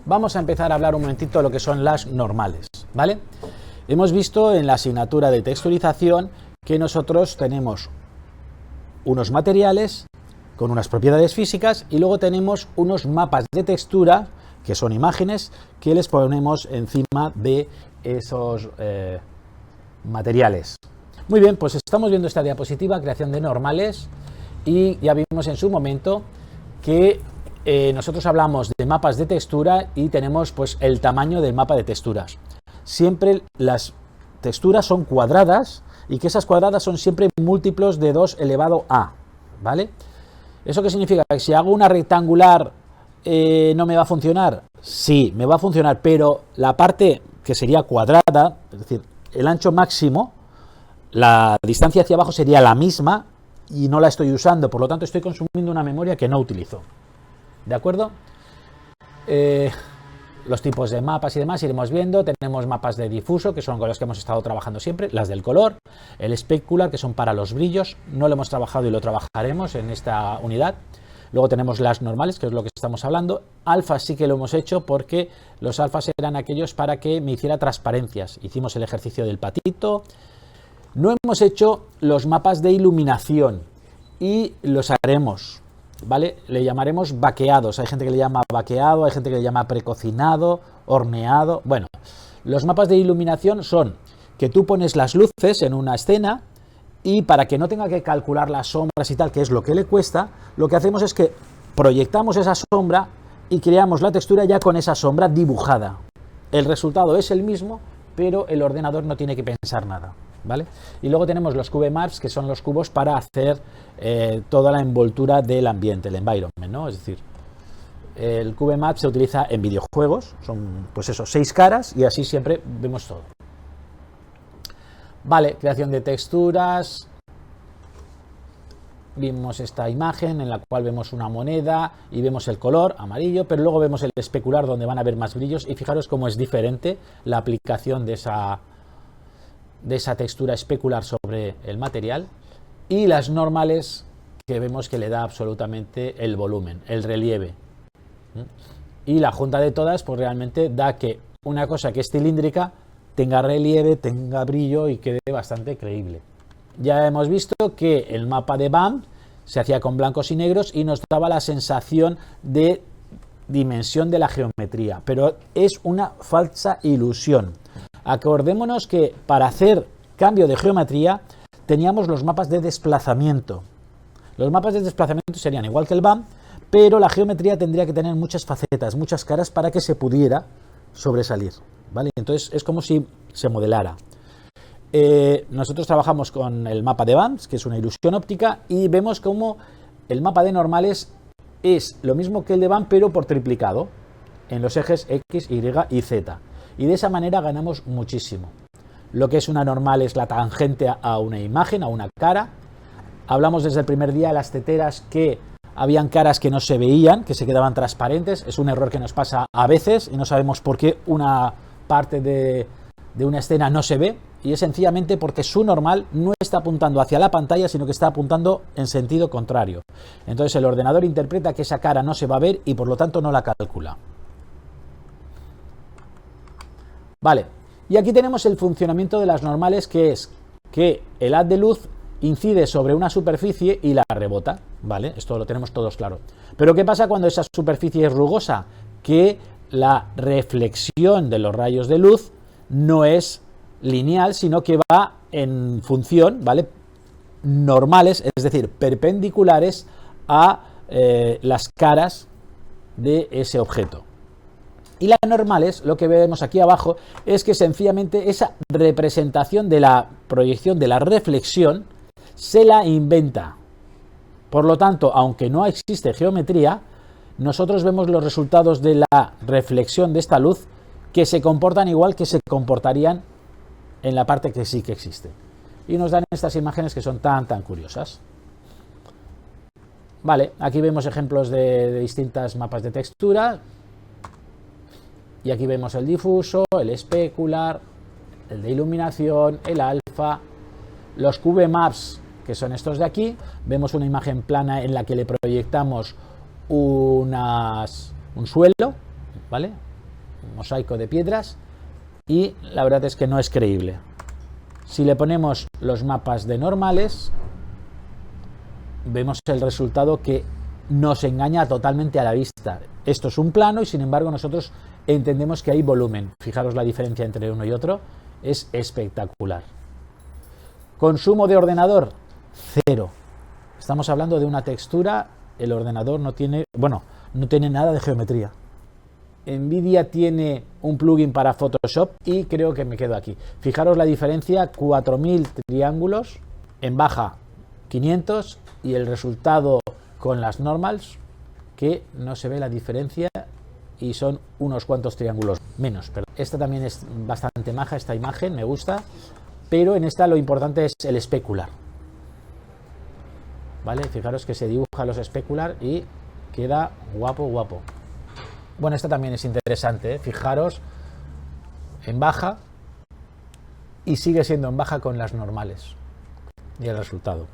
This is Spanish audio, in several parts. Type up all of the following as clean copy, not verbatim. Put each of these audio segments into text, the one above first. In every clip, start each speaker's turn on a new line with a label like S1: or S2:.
S1: vamos a empezar a hablar un momentito de lo que son las normales, ¿vale? Hemos visto en la asignatura de texturización que nosotros tenemos unos materiales con unas propiedades físicas y luego tenemos unos mapas de textura, que son imágenes, que les ponemos encima de esos materiales. Muy bien, pues estamos viendo esta diapositiva, creación de normales, y ya vimos en su momento que nosotros hablamos de mapas de textura y tenemos pues el tamaño del mapa de texturas. Siempre las texturas son cuadradas y que esas cuadradas son siempre múltiplos de 2 elevado a, ¿vale? ¿Eso qué significa? ¿Que si hago una rectangular no me va a funcionar? Sí, me va a funcionar, pero la parte que sería cuadrada, es decir, el ancho máximo, la distancia hacia abajo sería la misma y no la estoy usando, por lo tanto estoy consumiendo una memoria que no utilizo. ¿De acuerdo? Los tipos de mapas y demás iremos viendo. Tenemos mapas de difuso, que son con los que hemos estado trabajando siempre, las del color, el specular, que son para los brillos, no lo hemos trabajado y lo trabajaremos en esta unidad. Luego tenemos las normales, que es lo que estamos hablando. Alfa sí que lo hemos hecho porque los alfas eran aquellos para que me hiciera transparencias. Hicimos el ejercicio del patito. No hemos hecho los mapas de iluminación y los haremos, ¿vale? Le llamaremos baqueados. Hay gente que le llama baqueado, hay gente que le llama precocinado, horneado. Bueno, los mapas de iluminación son que tú pones las luces en una escena y para que no tenga que calcular las sombras y tal, que es lo que le cuesta, lo que hacemos es que proyectamos esa sombra y creamos la textura ya con esa sombra dibujada. El resultado es el mismo, pero el ordenador no tiene que pensar nada, ¿vale? Y luego tenemos los CubeMaps, que son los cubos para hacer toda la envoltura del ambiente, el environment, ¿no? Es decir, el CubeMap se utiliza en videojuegos, son pues eso, 6 caras y así siempre vemos todo. Vale, creación de texturas. Vimos esta imagen en la cual vemos una moneda y vemos el color amarillo, pero luego vemos el especular donde van a haber más brillos y fijaros cómo es diferente la aplicación de esa textura especular sobre el material, y las normales, que vemos que le da absolutamente el volumen, el relieve. Y la junta de todas pues realmente da que una cosa que es cilíndrica tenga relieve, tenga brillo y quede bastante creíble. Ya hemos visto que el mapa de BAM se hacía con blancos y negros y nos daba la sensación de dimensión de la geometría, pero es una falsa ilusión. Acordémonos que para hacer cambio de geometría teníamos los mapas de desplazamiento. Los mapas de desplazamiento serían igual que el BAM, pero la geometría tendría que tener muchas facetas, muchas caras para que se pudiera sobresalir, ¿vale? Entonces es como si se modelara. Nosotros trabajamos con el mapa de BAM, que es una ilusión óptica, y vemos como el mapa de normales es lo mismo que el de BAM, pero por triplicado, en los ejes X, Y y Z. Y de esa manera ganamos muchísimo. Lo que es una normal es la tangente a una imagen, a una cara. Hablamos desde el primer día de las teteras, que habían caras que no se veían, que se quedaban transparentes. Es un error que nos pasa a veces y no sabemos por qué una parte de una escena no se ve, y es sencillamente porque su normal no está apuntando hacia la pantalla, sino que está apuntando en sentido contrario. Entonces el ordenador interpreta que esa cara no se va a ver y por lo tanto no la calcula. Vale, y aquí tenemos el funcionamiento de las normales, que es que el haz de luz incide sobre una superficie y la rebota, ¿vale? Esto lo tenemos todos claro. Pero ¿qué pasa cuando esa superficie es rugosa? Que la reflexión de los rayos de luz no es lineal, sino que va en función, ¿vale? Normales, es decir, perpendiculares a las caras de ese objeto. Y las normales, lo que vemos aquí abajo, es que sencillamente esa representación de la proyección, de la reflexión, se la inventa. Por lo tanto, aunque no existe geometría, nosotros vemos los resultados de la reflexión de esta luz, que se comportan igual que se comportarían en la parte que sí que existe. Y nos dan estas imágenes que son tan curiosas. Vale, aquí vemos ejemplos de distintas mapas de textura. Y aquí vemos el difuso, el especular, el de iluminación, el alfa, los CubeMaps, que son estos de aquí. Vemos una imagen plana en la que le proyectamos un suelo, ¿vale? mosaico de piedras, y la verdad es que no es creíble. Si le ponemos los mapas de normales, vemos el resultado que nos engaña totalmente a la vista. Esto es un plano y sin embargo nosotros entendemos que hay volumen. Fijaros la diferencia entre uno y otro, es espectacular. Consumo de ordenador, 0. Estamos hablando de una textura, el ordenador no tiene nada de geometría. Nvidia tiene un plugin para Photoshop y creo que me quedo aquí. Fijaros la diferencia, 4000 triángulos, en baja 500 y el resultado con las normals, que no se ve la diferencia y son unos cuantos triángulos menos. Pero esta también es bastante maja, esta imagen me gusta, pero en esta lo importante es el especular. ¿Vale? Fijaros que se dibuja los especular y queda guapo, guapo. Bueno, esta también es interesante, ¿eh? Fijaros en baja y sigue siendo en baja con las normales y el resultado.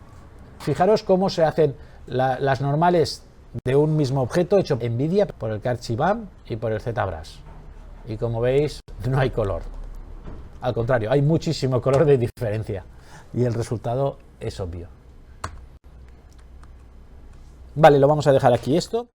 S1: Fijaros cómo se hacen las normales de un mismo objeto hecho en Nvidia por el Carchibam y por el ZBrush. Y como veis, no hay color. Al contrario, hay muchísimo color de diferencia y el resultado es obvio. Vale, lo vamos a dejar aquí esto.